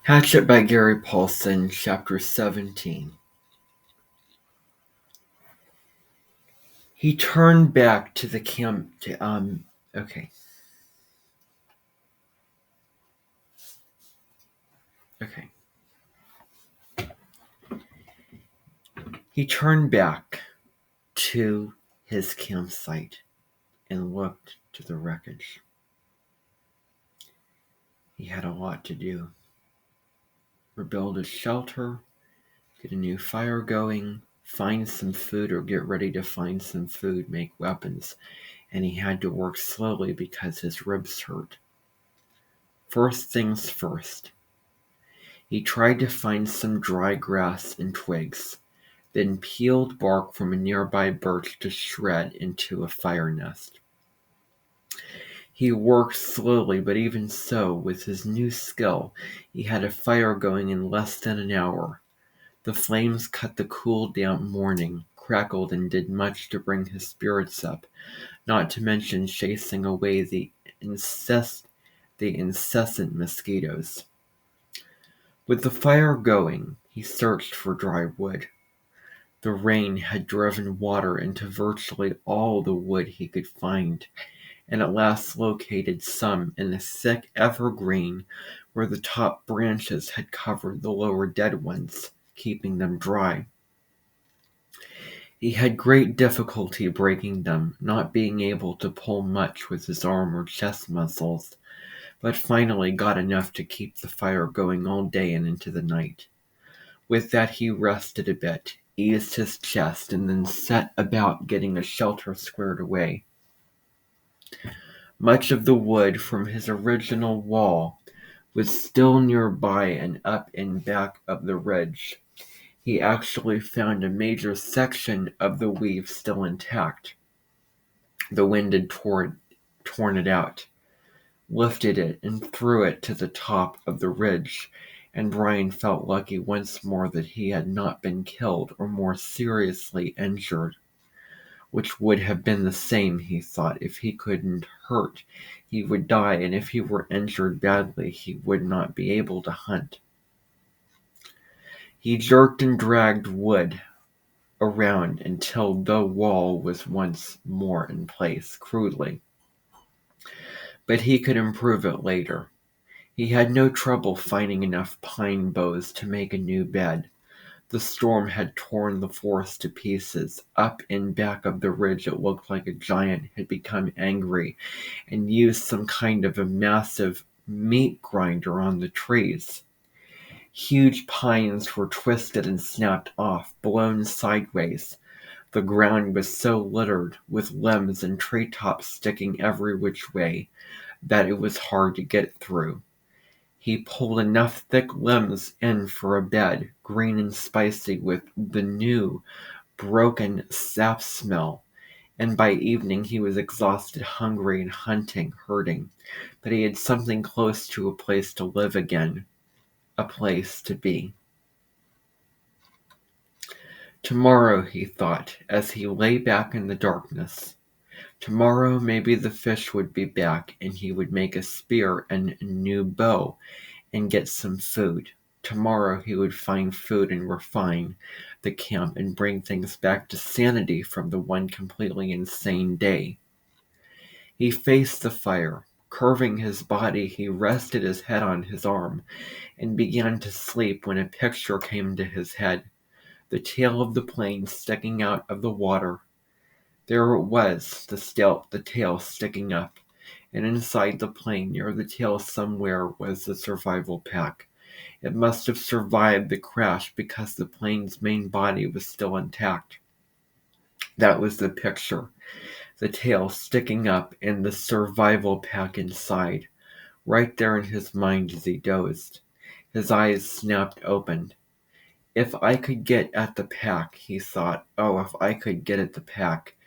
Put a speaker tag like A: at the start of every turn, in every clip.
A: Hatchet by Gary Paulson, Chapter 17. He turned back to the camp okay. He turned back to his campsite and looked to the wreckage. He had a lot to do. Rebuild his shelter, get a new fire going, find some food or get ready to find some food, make weapons, and he had to work slowly because his ribs hurt. First things first. He tried to find some dry grass and twigs, then peeled bark from a nearby birch to shred into a fire nest. He worked slowly, but even so, with his new skill, he had a fire going in less than an hour. The flames cut the cool, damp morning, crackled and did much to bring his spirits up, not to mention chasing away the incessant mosquitoes. With the fire going, he searched for dry wood. The rain had driven water into virtually all the wood he could find, and at last located some in a thick evergreen where the top branches had covered the lower dead ones, keeping them dry. He had great difficulty breaking them, not being able to pull much with his arm or chest muscles, but finally got enough to keep the fire going all day and into the night. With that he rested a bit, eased his chest, and then set about getting a shelter squared away. Much of the wood from his original wall was still nearby and up and back of the ridge. He actually found a major section of the weave still intact. The wind had torn it out, lifted it, and threw it to the top of the ridge, and Brian felt lucky once more that he had not been killed or more seriously injured, which would have been the same, he thought. If he couldn't hurt, he would die, and if he were injured badly, he would not be able to hunt. He jerked and dragged wood around until the wall was once more in place, crudely. But he could improve it later. He had no trouble finding enough pine boughs to make a new bed. The storm had torn the forest to pieces. Up and back of the ridge it looked like a giant had become angry and used some kind of a massive meat grinder on the trees. Huge pines were twisted and snapped off, blown sideways. The ground was so littered with limbs and treetops sticking every which way that it was hard to get through. He pulled enough thick limbs in for a bed, green and spicy with the new, broken sap smell, and by evening he was exhausted, hungry, and hunting, hurting, but he had something close to a place to live again, a place to be. Tomorrow, he thought, as he lay back in the darkness, tomorrow maybe the fish would be back and he would make a spear and a new bow and get some food. Tomorrow he would find food and refine the camp and bring things back to sanity from the one completely insane day. He faced the fire. Curving his body, he rested his head on his arm and began to sleep when a picture came to his head. The tail of the plane sticking out of the water. There it was, the tail sticking up, and inside the plane, near the tail somewhere, was the survival pack. It must have survived the crash because the plane's main body was still intact. That was the picture. The tail sticking up and the survival pack inside, right there in his mind as he dozed. His eyes snapped open. If I could get at the pack, he thought. Oh, if I could get at the pack.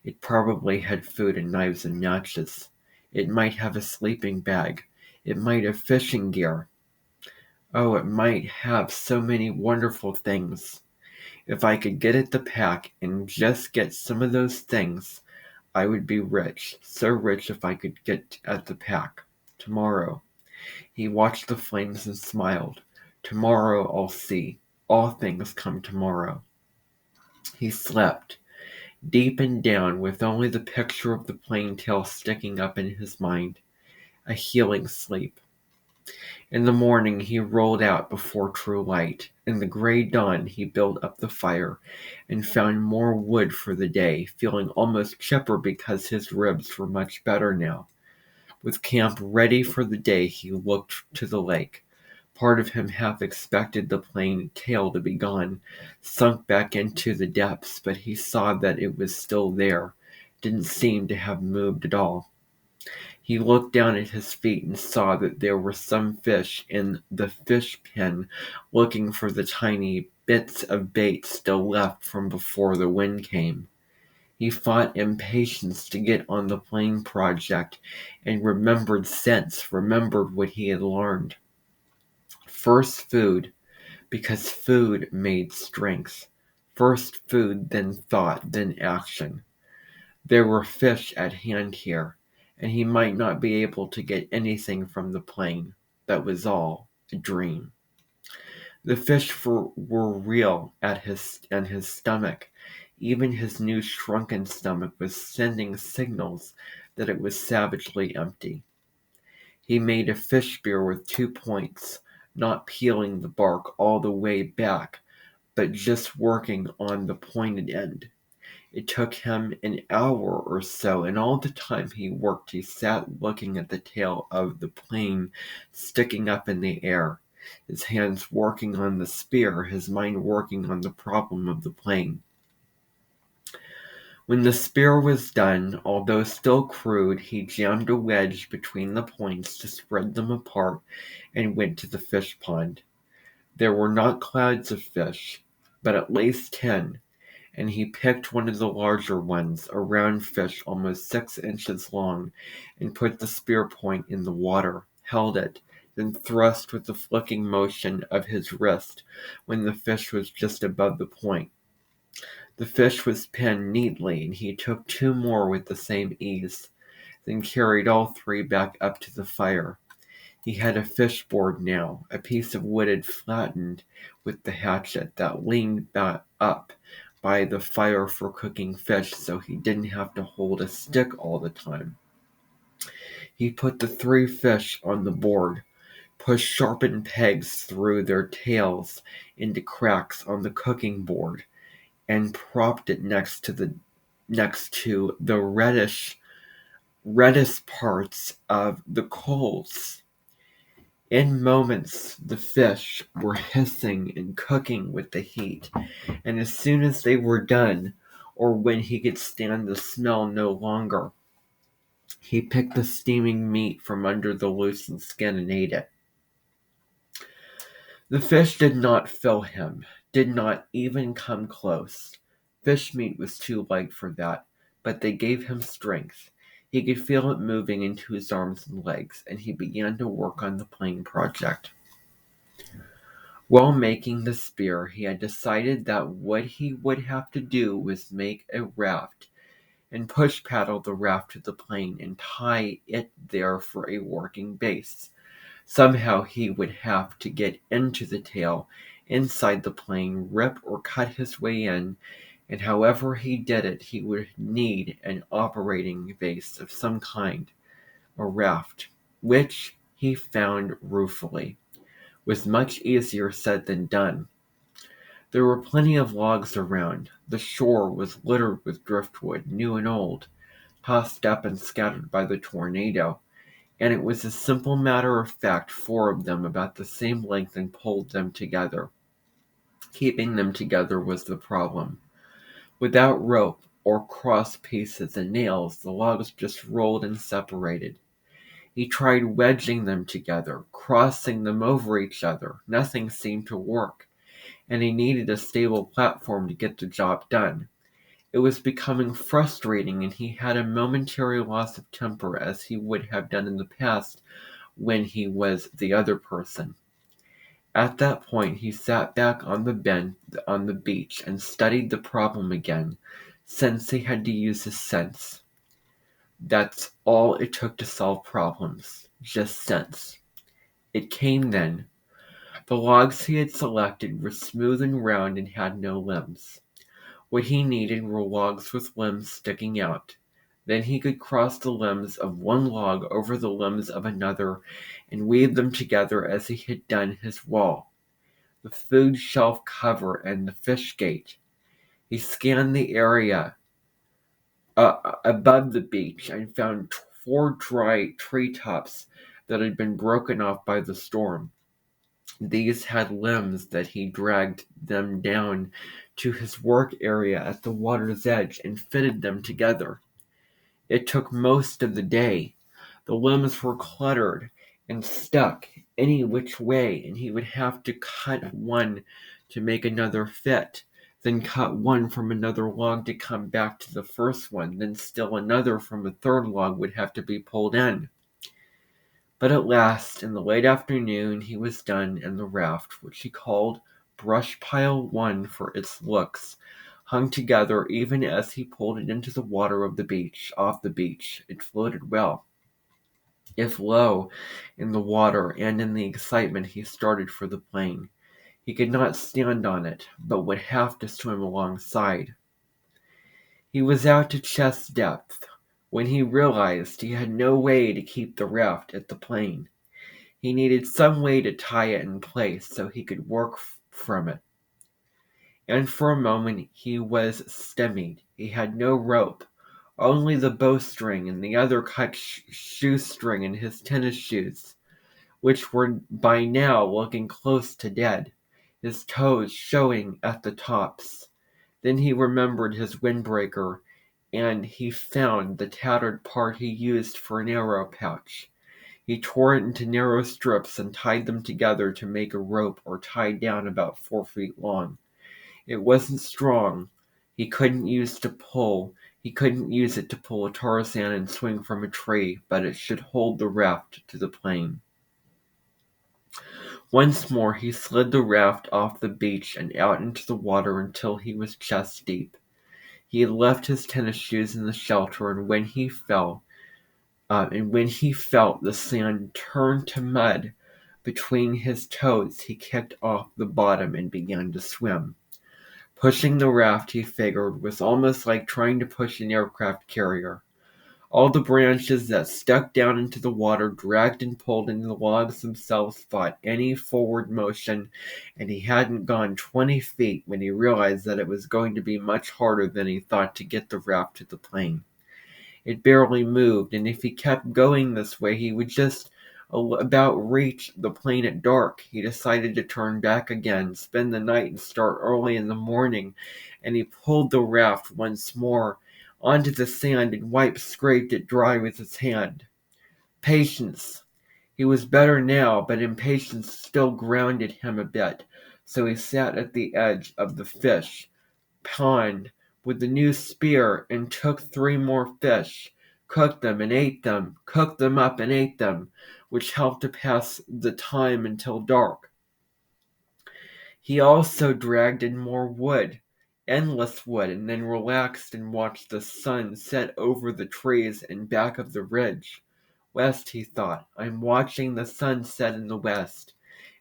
A: It probably had food and knives and matches. It might have a sleeping bag. It might have fishing gear. Oh, it might have so many wonderful things. If I could get at the pack and just get some of those things, I would be rich. So rich if I could get at the pack. Tomorrow. He watched the flames and smiled. Tomorrow I'll see. All things come tomorrow. He slept, deep and down, with only the picture of the plane tail sticking up in his mind. A healing sleep. In the morning he rolled out before true light. In the gray dawn he built up the fire and found more wood for the day, feeling almost chipper because his ribs were much better now. With camp ready for the day he looked to the lake. Part of him half expected the plane tail to be gone, sunk back into the depths, but he saw that it was still there, didn't seem to have moved at all. He looked down at his feet and saw that there were some fish in the fish pen looking for the tiny bits of bait still left from before the wind came. He fought impatience to get on the plane project and remembered what he had learned. First food, because food made strength. First food, then thought, then action. There were fish at hand here, and he might not be able to get anything from the plane. That was all a dream. The fish were real in his stomach. Even his new shrunken stomach was sending signals that it was savagely empty. He made a fish spear with 2 points, not peeling the bark all the way back, but just working on the pointed end. It took him an hour or so, and all the time he worked he sat looking at the tail of the plane sticking up in the air, his hands working on the spear, his mind working on the problem of the plane. When the spear was done, although still crude, he jammed a wedge between the points to spread them apart and went to the fish pond. There were not clouds of fish, but at least 10, and he picked one of the larger ones, a round fish almost 6 inches long, and put the spear point in the water, held it, then thrust with the flicking motion of his wrist when the fish was just above the point. The fish was pinned neatly, and he took 2 more with the same ease, then carried all 3 back up to the fire. He had a fish board now, a piece of wood flattened with the hatchet that leaned back up by the fire for cooking fish so he didn't have to hold a stick all the time. He put the 3 fish on the board, pushed sharpened pegs through their tails into cracks on the cooking board, and propped it next to the reddest parts of the coals. In moments the fish were hissing and cooking with the heat, and as soon as they were done, or when he could stand the smell no longer, he picked the steaming meat from under the loosened skin and ate it. The fish did not fill him, did not even come close. Fish meat was too light for that, but they gave him strength. He could feel it moving into his arms and legs, and he began to work on the plane project. While making the spear, he had decided that what he would have to do was make a raft and push paddle the raft to the plane and tie it there for a working base. Somehow he would have to get into the tail, inside the plane, rip or cut his way in, and however he did it, he would need an operating base of some kind, a raft, which he found ruefully was much easier said than done. There were plenty of logs around. The shore was littered with driftwood, new and old, tossed up and scattered by the tornado, and it was a simple matter of fact 4 of them about the same length and pulled them together. Keeping them together was the problem. Without rope or cross pieces and nails, the logs just rolled and separated. He tried wedging them together, crossing them over each other. Nothing seemed to work, and he needed a stable platform to get the job done. It was becoming frustrating, and he had a momentary loss of temper as he would have done in the past when he was the other person. At that point he sat back on the beach and studied the problem again, since he had to use his sense. That's all it took to solve problems, just sense. It came then. The logs he had selected were smooth and round and had no limbs. What he needed were logs with limbs sticking out. Then he could cross the limbs of one log over the limbs of another and weave them together as he had done his wall, the food shelf cover, and the fish gate. He scanned the area above the beach and found 4 dry treetops that had been broken off by the storm. These had limbs that he dragged them down to his work area at the water's edge and fitted them together. It took most of the day. The limbs were cluttered and stuck any which way, and he would have to cut one to make another fit, then cut one from another log to come back to the first one, then still another from a third log would have to be pulled in. But at last, in the late afternoon, he was done, and the raft, which he called Brush Pile 1 for its looks, hung together even as he pulled it into the water of the beach. Off the beach, it floated well, if low in the water, and in the excitement he started for the plain. He could not stand on it, but would have to swim alongside. He was out to chest depth when he realized he had no way to keep the raft at the plain. He needed some way to tie it in place so he could work from it. And for a moment he was stymied. He had no rope, only the bowstring and the other cut shoestring in his tennis shoes, which were by now looking close to dead, his toes showing at the tops. Then he remembered his windbreaker, and he found the tattered part he used for an arrow pouch. He tore it into narrow strips and tied them together to make a rope, or tied down about 4 feet long. It wasn't strong. He couldn't use it to pull a Tarzan and swing from a tree, but it should hold the raft to the plain. Once more he slid the raft off the beach and out into the water until he was chest deep. He had left his tennis shoes in the shelter, and when he felt the sand turn to mud between his toes, he kicked off the bottom and began to swim. Pushing the raft, he figured, was almost like trying to push an aircraft carrier. All the branches that stuck down into the water dragged and pulled, and the logs themselves fought any forward motion, and he hadn't gone 20 feet when he realized that it was going to be much harder than he thought to get the raft to the plain. It barely moved, and if he kept going this way, he would just about reach the plain at dark. He decided to turn back again, spend the night, and start early in the morning, and he pulled the raft once more onto the sand and scraped it dry with his hand. Patience. He was better now, but impatience still grounded him a bit, so he sat at the edge of the fish pond with the new spear and took 3 more fish, cooked them and ate them, cooked them up and ate them, which helped to pass the time until dark. He also dragged in more wood, endless wood, and then relaxed and watched the sun set over the trees and back of the ridge. West, he thought. I'm watching the sun set in the west,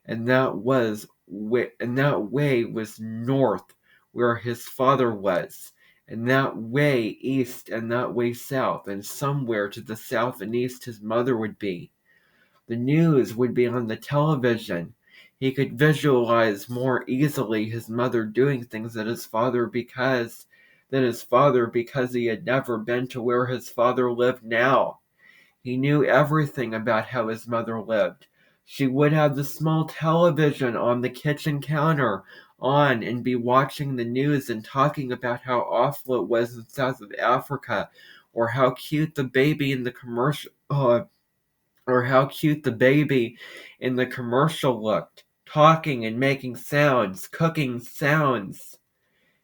A: and that way was north, where his father was, and that way east, and that way south, and somewhere to the south and east his mother would be. The news would be on the television. He could visualize more easily his mother doing things than his father because he had never been to where his father lived now. He knew everything about how his mother lived. She would have the small television on the kitchen counter on and be watching the news and talking about how awful it was in South Africa, or how cute the baby in the commercial looked, talking and making sounds, cooking sounds.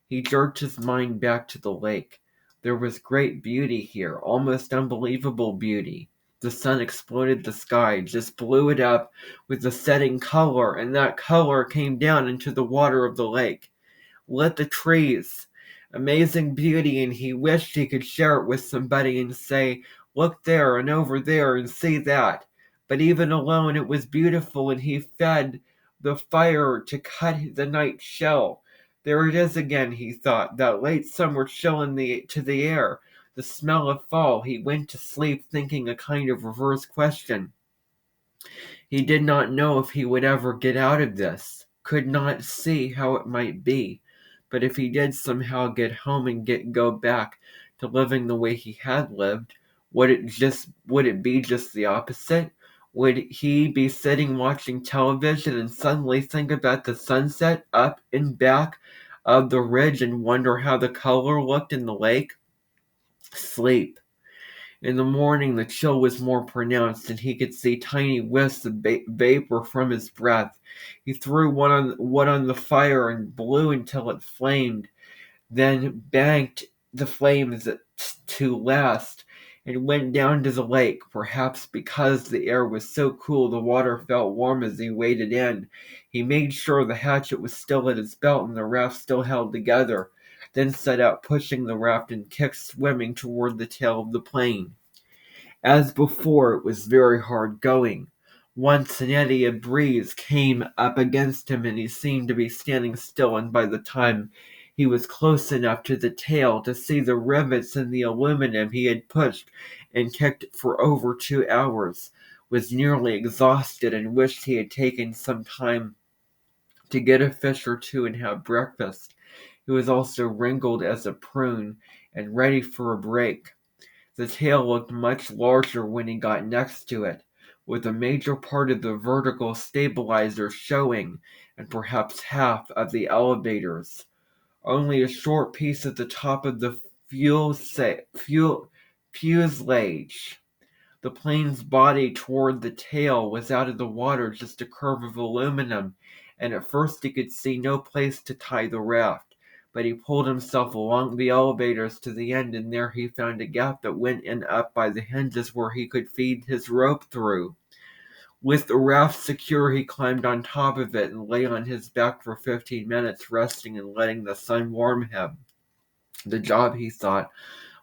A: He jerked his mind back to the lake. There was great beauty here, almost unbelievable beauty. The sun exploded the sky, just blew it up with the setting color, and that color came down into the water of the lake, lit the trees. Amazing beauty, and he wished he could share it with somebody and say, look there and over there and see that. But even alone it was beautiful, and he fed the fire to cut the night chill. There it is again, he thought, that late summer chill to the air, the smell of fall. He went to sleep thinking a kind of reverse question. He did not know if he would ever get out of this, could not see how it might be. But if he did somehow get home and go back to living the way he had lived, would it be just the opposite? Would he be sitting watching television and suddenly think about the sunset up and back of the ridge and wonder how the color looked in the lake? Sleep. In the morning the chill was more pronounced, and he could see tiny wisps of vapor from his breath. He threw one on the fire and blew until it flamed, then banked the flames to last, and went down to the lake. Perhaps because the air was so cool the water felt warm as he waded in. He made sure the hatchet was still at his belt and the raft still held together, then set out pushing the raft and kicked swimming toward the tail of the plane. As before, it was very hard going. Once an eddy of breeze came up against him and he seemed to be standing still, and by the time he was close enough to the tail to see the rivets in the aluminum he had pushed and kicked for over 2 hours, was nearly exhausted and wished he had taken some time to get a fish or two and have breakfast. He was also wrinkled as a prune and ready for a break. The tail looked much larger when he got next to it, with a major part of the vertical stabilizer showing, and perhaps half of the elevators. Only a short piece at the top of the fuselage. The plane's body toward the tail was out of the water, just a curve of aluminum, and at first he could see no place to tie the raft. But he pulled himself along the elevators to the end, and there he found a gap that went in up by the hinges where he could feed his rope through. With the raft secure, he climbed on top of it and lay on his back for 15 minutes, resting and letting the sun warm him. The job, he thought,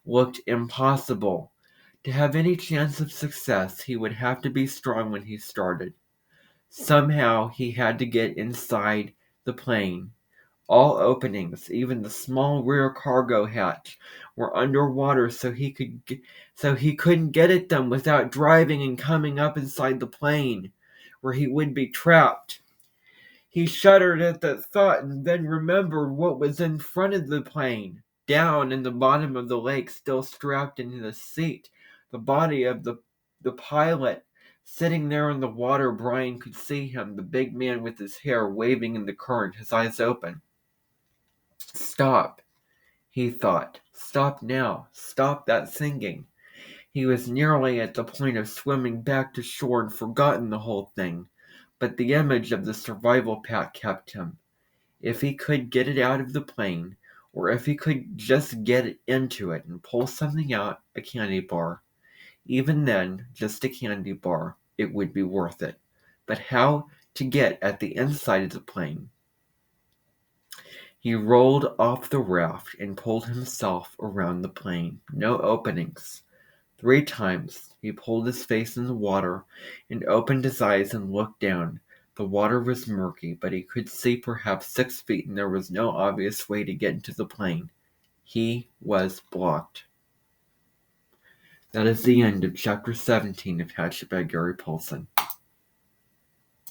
A: looked impossible. To have any chance of success, he would have to be strong when he started. Somehow he had to get inside the plane. All openings, even the small rear cargo hatch, were underwater, so he couldn't get at them without driving and coming up inside the plane, where he would be trapped. He shuddered at that thought and then remembered what was in front of the plane. Down in the bottom of the lake, still strapped into the seat, the body of the pilot. Sitting there in the water, Brian could see him, the big man with his hair waving in the current, his eyes open. Stop, he thought. Stop now. Stop that singing. He was nearly at the point of swimming back to shore and forgotten the whole thing, but the image of the survival pack kept him. If he could get it out of the plane, or if he could just get into it and pull something out, a candy bar. Even then, just a candy bar, it would be worth it. But how to get at the inside of the plane? He rolled off the raft and pulled himself around the plane. No openings. 3 times he pulled his face in the water and opened his eyes and looked down. The water was murky, but he could see perhaps 6 feet, and there was no obvious way to get into the plane. He was blocked. That is the end of Chapter 17 of Hatchet by Gary Paulson.